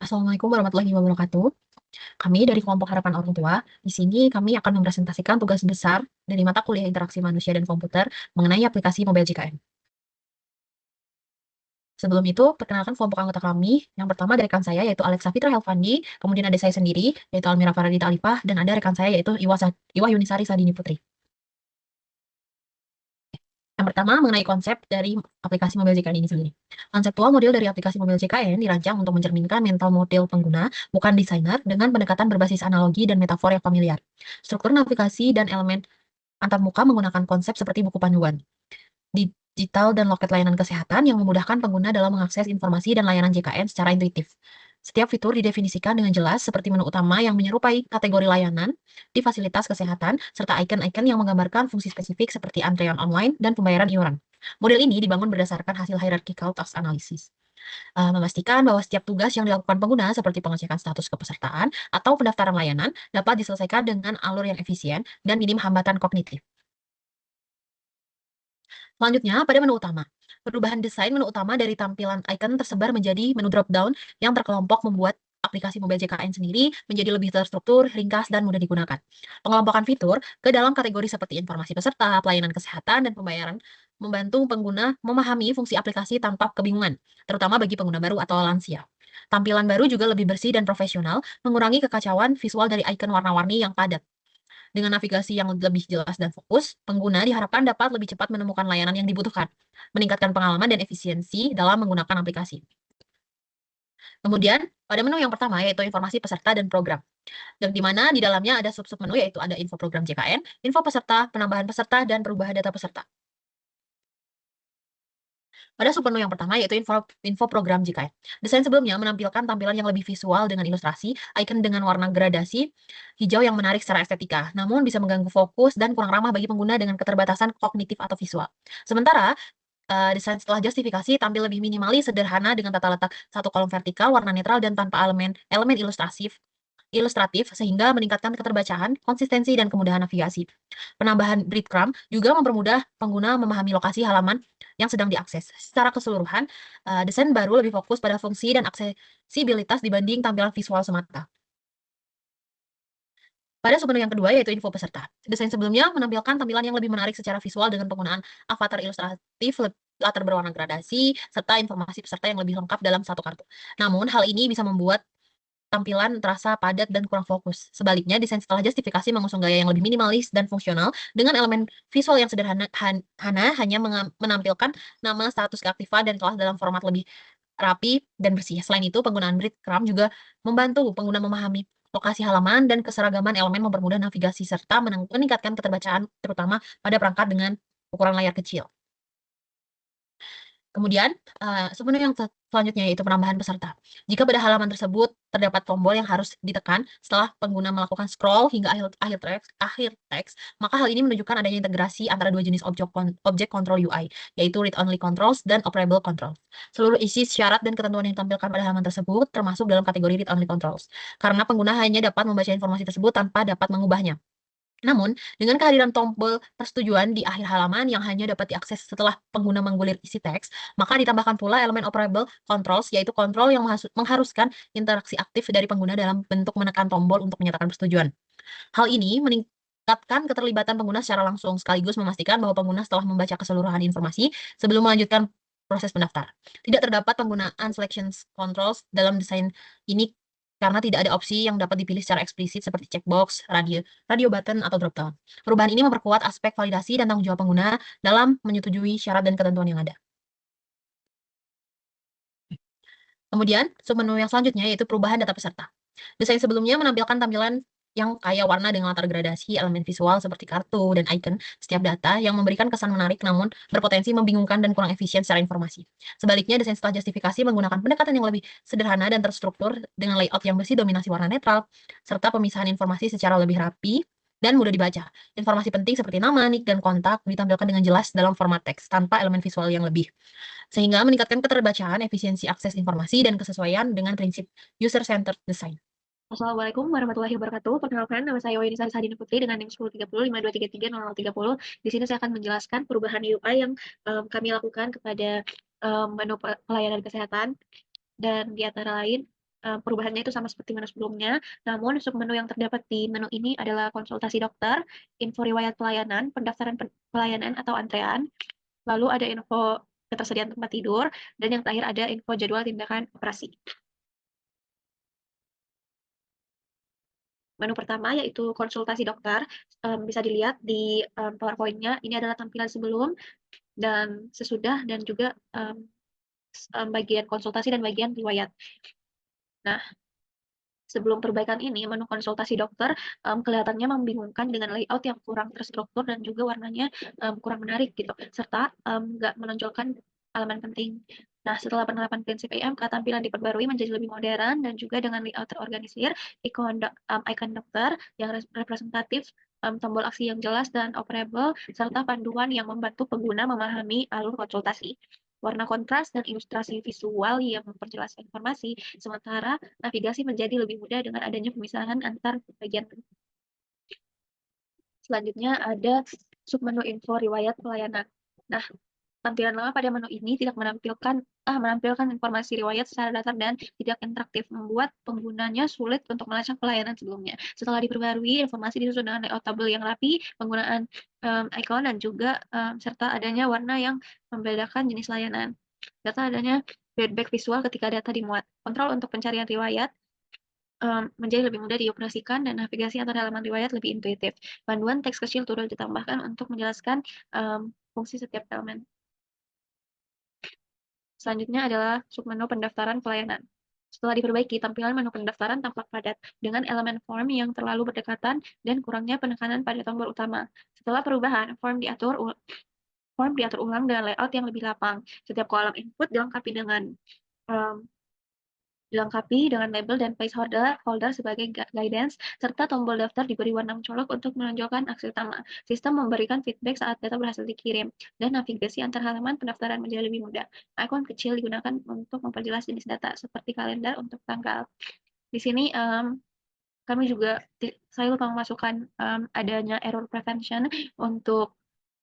Assalamualaikum warahmatullahi wabarakatuh. Kami dari kelompok Harapan Orang Tua, di sini kami akan mempresentasikan tugas besar dari mata kuliah interaksi manusia dan komputer mengenai aplikasi mobile JKN. Sebelum itu, perkenalkan kelompok anggota kami. Yang pertama dari rekan saya yaitu Alexa Fitra Helvandi, kemudian ada saya sendiri yaitu Almira Faradita Alifah, dan ada rekan saya yaitu Iwa Yunisari Sadini Putri. Yang pertama mengenai konsep dari aplikasi mobile JKN ini sendiri. Konseptual model dari aplikasi mobile JKN dirancang untuk mencerminkan mental model pengguna, bukan desainer, dengan pendekatan berbasis analogi dan metafor yang familiar. Struktur navigasi dan elemen antarmuka menggunakan konsep seperti buku panduan, digital dan loket layanan kesehatan yang memudahkan pengguna dalam mengakses informasi dan layanan JKN secara intuitif. Setiap fitur didefinisikan dengan jelas seperti menu utama yang menyerupai kategori layanan di fasilitas kesehatan, serta icon-icon yang menggambarkan fungsi spesifik seperti antrean online dan pembayaran iuran. Model ini dibangun berdasarkan hasil hierarchical task analysis, memastikan bahwa setiap tugas yang dilakukan pengguna seperti pengecekan status kepesertaan atau pendaftaran layanan dapat diselesaikan dengan alur yang efisien dan minim hambatan kognitif. Selanjutnya, pada menu utama. Perubahan desain menu utama dari tampilan icon tersebar menjadi menu drop-down yang terkelompok membuat aplikasi mobile JKN sendiri menjadi lebih terstruktur, ringkas, dan mudah digunakan. Pengelompokan fitur ke dalam kategori seperti informasi peserta, pelayanan kesehatan, dan pembayaran membantu pengguna memahami fungsi aplikasi tanpa kebingungan, terutama bagi pengguna baru atau lansia. Tampilan baru juga lebih bersih dan profesional, mengurangi kekacauan visual dari icon warna-warni yang padat. Dengan navigasi yang lebih jelas dan fokus, pengguna diharapkan dapat lebih cepat menemukan layanan yang dibutuhkan, meningkatkan pengalaman dan efisiensi dalam menggunakan aplikasi. Kemudian, pada menu yang pertama yaitu informasi peserta dan program, dan di mana di dalamnya ada sub-sub menu yaitu ada info program JKN, info peserta, penambahan peserta, dan perubahan data peserta. Pada submenu yang pertama yaitu info program JKN. Desain sebelumnya menampilkan tampilan yang lebih visual dengan ilustrasi, icon dengan warna gradasi hijau yang menarik secara estetika, namun bisa mengganggu fokus dan kurang ramah bagi pengguna dengan keterbatasan kognitif atau visual. Sementara desain setelah justifikasi tampil lebih minimalis, sederhana dengan tata letak satu kolom vertikal, warna netral, dan tanpa elemen ilustratif sehingga meningkatkan keterbacaan, konsistensi, dan kemudahan navigasi. Penambahan breadcrumb juga mempermudah pengguna memahami lokasi halaman yang sedang diakses. Secara keseluruhan, desain baru lebih fokus pada fungsi dan aksesibilitas dibanding tampilan visual semata. Pada submenu yang kedua yaitu info peserta. Desain sebelumnya menampilkan tampilan yang lebih menarik secara visual dengan penggunaan avatar ilustratif, latar berwarna gradasi, serta informasi peserta yang lebih lengkap dalam satu kartu. Namun, hal ini bisa membuat tampilan terasa padat dan kurang fokus. Sebaliknya, desain setelah justifikasi mengusung gaya yang lebih minimalis dan fungsional dengan elemen visual yang sederhana, hanya menampilkan nama, status keaktifan, dan kelas dalam format lebih rapi dan bersih. Selain itu, penggunaan breadcrumb juga membantu pengguna memahami lokasi halaman dan keseragaman elemen, mempermudah navigasi serta meningkatkan keterbacaan terutama pada perangkat dengan ukuran layar kecil. Kemudian, sebenarnya yang selanjutnya yaitu penambahan peserta. Jika pada halaman tersebut terdapat tombol yang harus ditekan setelah pengguna melakukan scroll hingga akhir teks, maka hal ini menunjukkan adanya integrasi antara dua jenis objek control UI, yaitu read-only controls dan operable controls. Seluruh isi syarat dan ketentuan yang ditampilkan pada halaman tersebut termasuk dalam kategori read-only controls, karena pengguna hanya dapat membaca informasi tersebut tanpa dapat mengubahnya. Namun, dengan kehadiran tombol persetujuan di akhir halaman yang hanya dapat diakses setelah pengguna menggulir isi teks, maka ditambahkan pula elemen operable controls, yaitu kontrol yang mengharuskan interaksi aktif dari pengguna dalam bentuk menekan tombol untuk menyatakan persetujuan. Hal ini meningkatkan keterlibatan pengguna secara langsung, sekaligus memastikan bahwa pengguna setelah membaca keseluruhan informasi sebelum melanjutkan proses pendaftar. Tidak terdapat penggunaan selection controls dalam desain ini karena tidak ada opsi yang dapat dipilih secara eksplisit seperti checkbox, radio button, atau dropdown. Perubahan ini memperkuat aspek validasi dan tanggung jawab pengguna dalam menyetujui syarat dan ketentuan yang ada. Kemudian, submenu yang selanjutnya yaitu perubahan data peserta. Desain sebelumnya menampilkan tampilan yang kaya warna dengan latar gradasi elemen visual seperti kartu dan icon setiap data yang memberikan kesan menarik namun berpotensi membingungkan dan kurang efisien secara informasi. Sebaliknya, desain setelah justifikasi menggunakan pendekatan yang lebih sederhana dan terstruktur dengan layout yang bersih, dominasi warna netral, serta pemisahan informasi secara lebih rapi dan mudah dibaca. Informasi penting seperti nama, nick, dan kontak ditampilkan dengan jelas dalam format teks tanpa elemen visual yang lebih, sehingga meningkatkan keterbacaan, efisiensi akses informasi, dan kesesuaian dengan prinsip user-centered design. Assalamualaikum warahmatullahi wabarakatuh. Perkenalkan, nama saya Wayni Sadini Putri dengan NIM 103052330030. Di sini saya akan menjelaskan perubahan UI yang kami lakukan kepada menu pelayanan kesehatan, dan di antara lain perubahannya itu sama seperti menu sebelumnya, namun submenu yang terdapat di menu ini adalah konsultasi dokter, info riwayat pelayanan, pendaftaran pelayanan atau antrean, lalu ada info ketersediaan tempat tidur, dan yang terakhir ada info jadwal tindakan operasi. Menu pertama yaitu konsultasi dokter, bisa dilihat di PowerPoint-nya. Ini adalah tampilan sebelum dan sesudah, dan juga bagian konsultasi dan bagian riwayat. Nah, sebelum perbaikan ini, menu konsultasi dokter kelihatannya membingungkan dengan layout yang kurang terstruktur dan juga warnanya kurang menarik gitu, serta nggak menonjolkan elemen penting. Nah, setelah penerapan prinsip IMK, tampilan diperbarui menjadi lebih modern dan juga dengan layout terorganisir, icon dokter yang representatif, tombol aksi yang jelas dan operable, serta panduan yang membantu pengguna memahami alur konsultasi. Warna kontras dan ilustrasi visual yang memperjelas informasi, sementara navigasi menjadi lebih mudah dengan adanya pemisahan antar bagian. Selanjutnya ada submenu info riwayat pelayanan. Nah, tampilan lama pada menu ini tidak menampilkan informasi riwayat secara datar dan tidak interaktif, membuat penggunanya sulit untuk melacak pelayanan sebelumnya. Setelah diperbarui, informasi disusun dengan layout tabel yang rapi, penggunaan icon dan juga serta adanya warna yang membedakan jenis layanan. Data adanya feedback visual ketika data dimuat. Kontrol untuk pencarian riwayat menjadi lebih mudah dioperasikan dan navigasi antar halaman riwayat lebih intuitif. Panduan teks kecil turut ditambahkan untuk menjelaskan fungsi setiap elemen. Selanjutnya adalah submenu pendaftaran pelayanan. Setelah diperbaiki, tampilan menu pendaftaran tampak padat dengan elemen form yang terlalu berdekatan dan kurangnya penekanan pada tombol utama. Setelah perubahan, form diatur ulang dengan layout yang lebih lapang. Setiap kolom input dilengkapi dengan label dan placeholder sebagai guidance, serta tombol daftar diberi warna mencolok untuk menonjolkan aksi utama. Sistem memberikan feedback saat data berhasil dikirim, dan navigasi antar halaman pendaftaran menjadi lebih mudah. Icon kecil digunakan untuk memperjelas jenis data, seperti kalender untuk tanggal. Di sini saya lupa memasukkan adanya error prevention untuk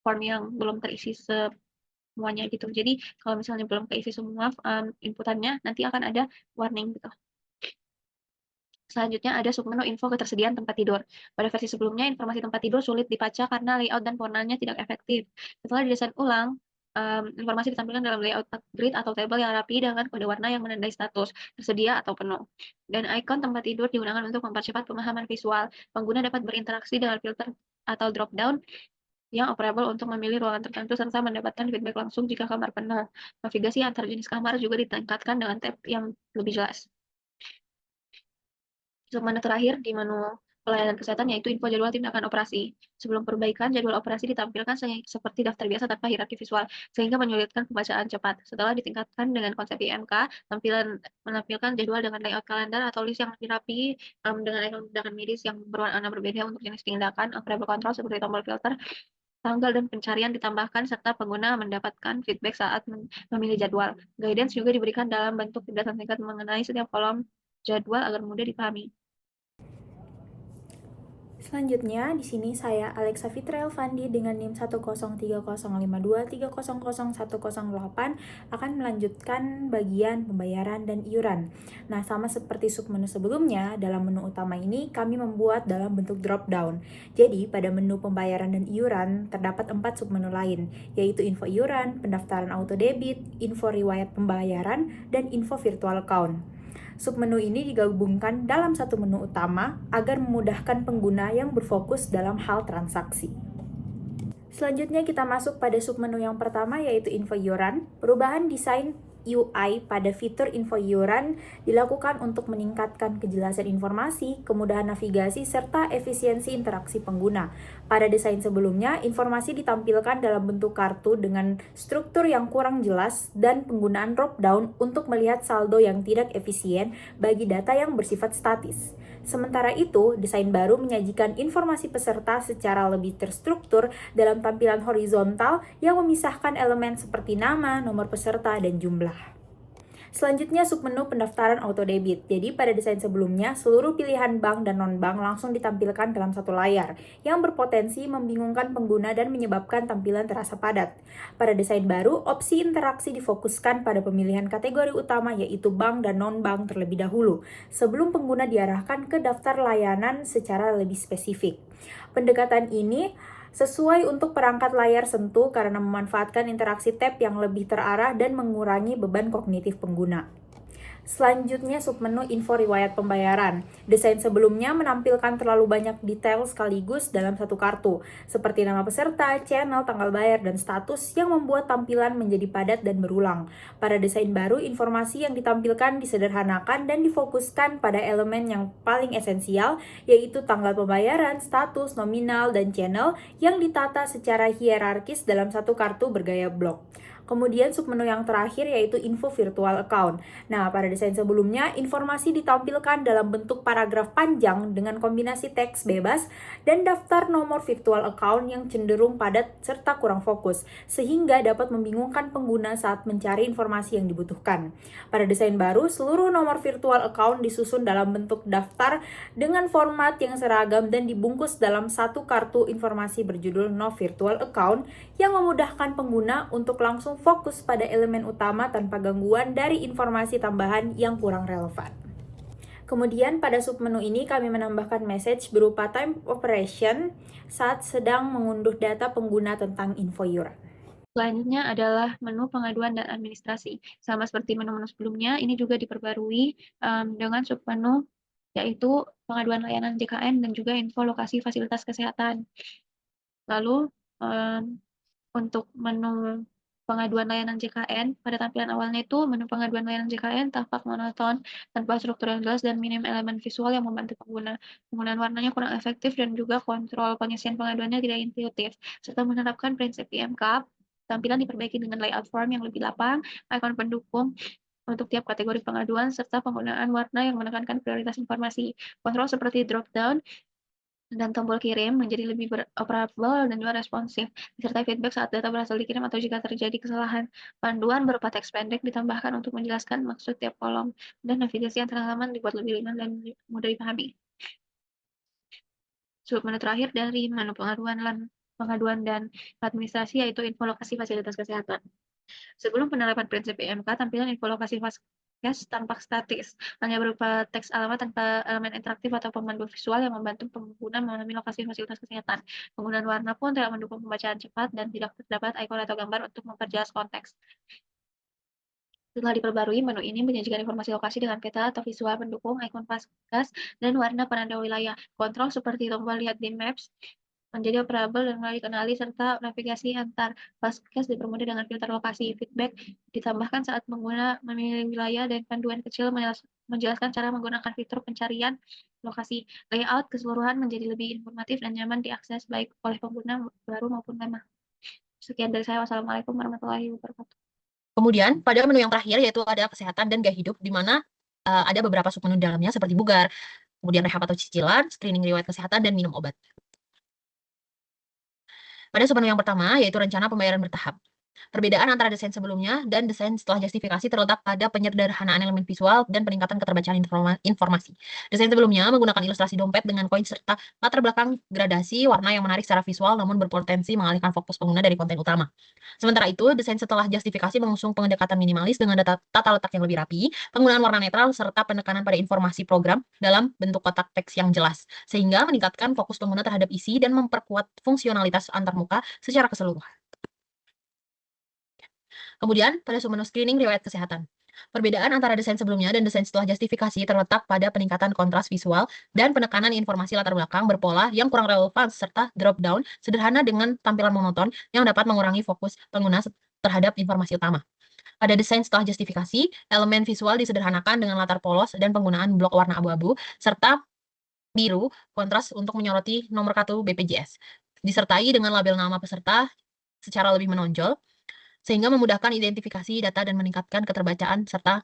form yang belum terisi semuanya gitu. Jadi kalau misalnya belum keisi semua inputannya, nanti akan ada warning gitu. Selanjutnya ada submenu info ketersediaan tempat tidur. Pada versi sebelumnya, informasi tempat tidur sulit dibaca karena layout dan warnanya tidak efektif. Setelah didesain ulang, informasi ditampilkan dalam layout grid atau tabel yang rapi dengan kode warna yang menandai status, tersedia atau penuh. Dan ikon tempat tidur digunakan untuk mempercepat pemahaman visual. Pengguna dapat berinteraksi dengan filter atau drop-down yang operable untuk memilih ruangan tertentu serta mendapatkan feedback langsung jika kamar penuh. Navigasi antar jenis kamar juga ditingkatkan dengan tab yang lebih jelas. Submenu terakhir di menu pelayanan kesehatan yaitu info jadwal tindakan operasi. Sebelum perbaikan, jadwal operasi ditampilkan seperti daftar biasa tanpa hierarki visual, sehingga menyulitkan pembacaan cepat. Setelah ditingkatkan dengan konsep IMK, menampilkan jadwal dengan layout kalender atau list yang lebih rapi, dengan icon tindakan medis yang berwarna berbeda untuk jenis tindakan, operable control seperti tombol filter, tanggal dan pencarian ditambahkan, serta pengguna mendapatkan feedback saat memilih jadwal. Guidance juga diberikan dalam bentuk penjelasan singkat mengenai setiap kolom jadwal agar mudah dipahami. Selanjutnya, di sini saya Alexa Fitrael Fandi dengan NIM 1030523001108 akan melanjutkan bagian pembayaran dan iuran. Nah, sama seperti submenu sebelumnya, dalam menu utama ini kami membuat dalam bentuk drop down. Jadi, pada menu pembayaran dan iuran terdapat 4 submenu lain, yaitu info iuran, pendaftaran auto debit, info riwayat pembayaran, dan info virtual account. Submenu ini digabungkan dalam satu menu utama agar memudahkan pengguna yang berfokus dalam hal transaksi. Selanjutnya kita masuk pada submenu yang pertama yaitu info iuran. Perubahan desain UI pada fitur info iuran dilakukan untuk meningkatkan kejelasan informasi, kemudahan navigasi, serta efisiensi interaksi pengguna. Pada desain sebelumnya, informasi ditampilkan dalam bentuk kartu dengan struktur yang kurang jelas dan penggunaan drop-down untuk melihat saldo yang tidak efisien bagi data yang bersifat statis. Sementara itu, desain baru menyajikan informasi peserta secara lebih terstruktur dalam tampilan horizontal yang memisahkan elemen seperti nama, nomor peserta, dan jumlah. Selanjutnya submenu pendaftaran auto debit. Jadi pada desain sebelumnya, seluruh pilihan bank dan non-bank langsung ditampilkan dalam satu layar, yang berpotensi membingungkan pengguna dan menyebabkan tampilan terasa padat. Pada desain baru, opsi interaksi difokuskan pada pemilihan kategori utama yaitu bank dan non-bank terlebih dahulu, sebelum pengguna diarahkan ke daftar layanan secara lebih spesifik. Pendekatan ini sesuai untuk perangkat layar sentuh karena memanfaatkan interaksi tab yang lebih terarah dan mengurangi beban kognitif pengguna. Selanjutnya submenu info riwayat pembayaran. Desain sebelumnya menampilkan terlalu banyak detail sekaligus dalam satu kartu, seperti nama peserta, channel, tanggal bayar, dan status yang membuat tampilan menjadi padat dan berulang. Pada desain baru, informasi yang ditampilkan disederhanakan dan difokuskan pada elemen yang paling esensial, yaitu tanggal pembayaran, status, nominal, dan channel yang ditata secara hierarkis dalam satu kartu bergaya blok. Kemudian submenu yang terakhir yaitu info virtual account. Nah, pada desain sebelumnya, informasi ditampilkan dalam bentuk paragraf panjang dengan kombinasi teks bebas dan daftar nomor virtual account yang cenderung padat serta kurang fokus, sehingga dapat membingungkan pengguna saat mencari informasi yang dibutuhkan. Pada desain baru, seluruh nomor virtual account disusun dalam bentuk daftar dengan format yang seragam dan dibungkus dalam satu kartu informasi berjudul No Virtual Account yang memudahkan pengguna untuk langsung fokus pada elemen utama tanpa gangguan dari informasi tambahan yang kurang relevan. Kemudian pada submenu ini kami menambahkan message berupa time operation saat sedang mengunduh data pengguna tentang info iuran. Selanjutnya adalah menu pengaduan dan administrasi. Sama seperti menu-menu sebelumnya, ini juga diperbarui dengan submenu yaitu pengaduan layanan JKN dan juga info lokasi fasilitas kesehatan. Lalu untuk menu pengaduan layanan JKN, pada tampilan awalnya itu menu pengaduan layanan JKN tampak monoton, tanpa struktur yang jelas dan minim elemen visual yang membantu pengguna. Penggunaan warnanya kurang efektif dan juga kontrol pengisian pengaduannya tidak intuitif. Serta menerapkan prinsip PMK, tampilan diperbaiki dengan layout form yang lebih lapang, ikon pendukung untuk tiap kategori pengaduan, serta penggunaan warna yang menekankan prioritas informasi. Kontrol seperti drop-down dan tombol kirim menjadi lebih operable dan juga responsif, disertai feedback saat data berhasil dikirim atau jika terjadi kesalahan. Panduan berupa teks pendek ditambahkan untuk menjelaskan maksud tiap kolom, dan navigasi antar halaman dibuat lebih ringan dan mudah dipahami. Submenu terakhir dari menu pengaduan dan administrasi yaitu info lokasi fasilitas kesehatan. Sebelum penerapan prinsip PMK, tampilan info lokasi Vaskes tampak statis, hanya berupa teks alamat tanpa elemen interaktif atau pemandu visual yang membantu pengguna memahami lokasi fasilitas kesehatan. Penggunaan warna pun tidak mendukung pembacaan cepat dan tidak terdapat ikon atau gambar untuk memperjelas konteks. Setelah diperbarui, menu ini menyajikan informasi lokasi dengan peta atau visual pendukung, ikon Vaskes, dan warna penanda wilayah. Kontrol seperti tombol lihat di Maps menjadi operable dan mulai dikenali, serta navigasi antar Vaskes dipermudah dengan filter lokasi. Feedback ditambahkan saat pengguna memilih wilayah dan panduan kecil menjelaskan cara menggunakan fitur pencarian lokasi. Layout keseluruhan menjadi lebih informatif dan nyaman diakses baik oleh pengguna baru maupun lama. Sekian dari saya. Wassalamualaikum warahmatullahi wabarakatuh. Kemudian pada menu yang terakhir yaitu ada kesehatan dan gaya hidup, di mana ada beberapa submenu di dalamnya seperti bugar, kemudian rehab atau cicilan, screening riwayat kesehatan, dan minum obat. Pada submenu yang pertama, yaitu rencana pembayaran bertahap. Perbedaan antara desain sebelumnya dan desain setelah justifikasi terletak pada penyederhanaan elemen visual dan peningkatan keterbacaan informasi. Desain sebelumnya menggunakan ilustrasi dompet dengan koin serta latar belakang gradasi warna yang menarik secara visual namun berpotensi mengalihkan fokus pengguna dari konten utama. Sementara itu, desain setelah justifikasi mengusung pendekatan minimalis dengan tata letak yang lebih rapi, penggunaan warna netral, serta penekanan pada informasi program dalam bentuk kotak teks yang jelas, sehingga meningkatkan fokus pengguna terhadap isi dan memperkuat fungsionalitas antarmuka secara keseluruhan. Kemudian, pada submenu screening riwayat kesehatan. Perbedaan antara desain sebelumnya dan desain setelah justifikasi terletak pada peningkatan kontras visual dan penekanan informasi latar belakang berpola yang kurang relevan serta drop-down sederhana dengan tampilan monoton yang dapat mengurangi fokus pengguna terhadap informasi utama. Pada desain setelah justifikasi, elemen visual disederhanakan dengan latar polos dan penggunaan blok warna abu-abu serta biru kontras untuk menyoroti nomor kartu BPJS, disertai dengan label nama peserta secara lebih menonjol, sehingga memudahkan identifikasi data dan meningkatkan keterbacaan serta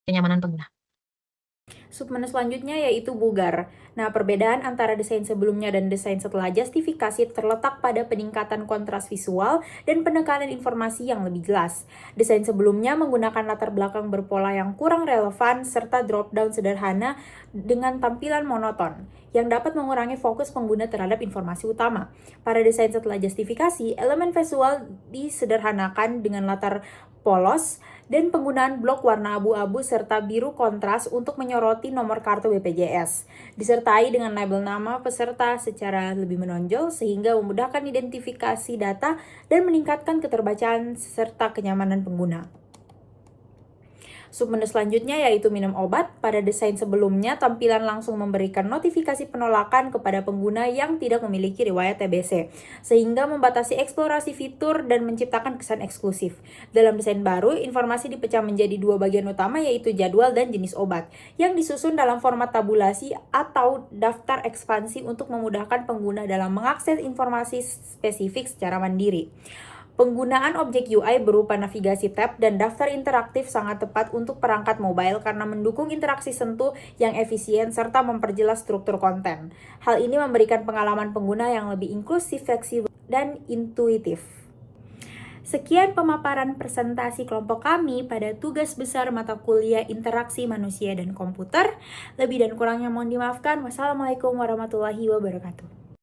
kenyamanan pengguna. Submenu selanjutnya yaitu Bugar. Nah, perbedaan antara desain sebelumnya dan desain setelah justifikasi terletak pada peningkatan kontras visual dan penekanan informasi yang lebih jelas. Desain sebelumnya menggunakan latar belakang berpola yang kurang relevan serta drop-down sederhana dengan tampilan monoton yang dapat mengurangi fokus pengguna terhadap informasi utama. Pada desain setelah justifikasi, elemen visual disederhanakan dengan latar polos dan penggunaan blok warna abu-abu serta biru kontras untuk menyoroti nomor kartu BPJS, disertai dengan label nama peserta secara lebih menonjol sehingga memudahkan identifikasi data dan meningkatkan keterbacaan serta kenyamanan pengguna. Submenu selanjutnya yaitu minum obat. Pada desain sebelumnya, tampilan langsung memberikan notifikasi penolakan kepada pengguna yang tidak memiliki riwayat TBC, sehingga membatasi eksplorasi fitur dan menciptakan kesan eksklusif. Dalam desain baru, informasi dipecah menjadi dua bagian utama yaitu jadwal dan jenis obat, yang disusun dalam format tabulasi atau daftar ekspansi untuk memudahkan pengguna dalam mengakses informasi spesifik secara mandiri. Penggunaan objek UI berupa navigasi tab dan daftar interaktif sangat tepat untuk perangkat mobile karena mendukung interaksi sentuh yang efisien serta memperjelas struktur konten. Hal ini memberikan pengalaman pengguna yang lebih inklusif, fleksibel, dan intuitif. Sekian pemaparan presentasi kelompok kami pada tugas besar mata kuliah Interaksi Manusia dan Komputer. Lebih dan kurangnya mohon dimaafkan. Wassalamualaikum warahmatullahi wabarakatuh.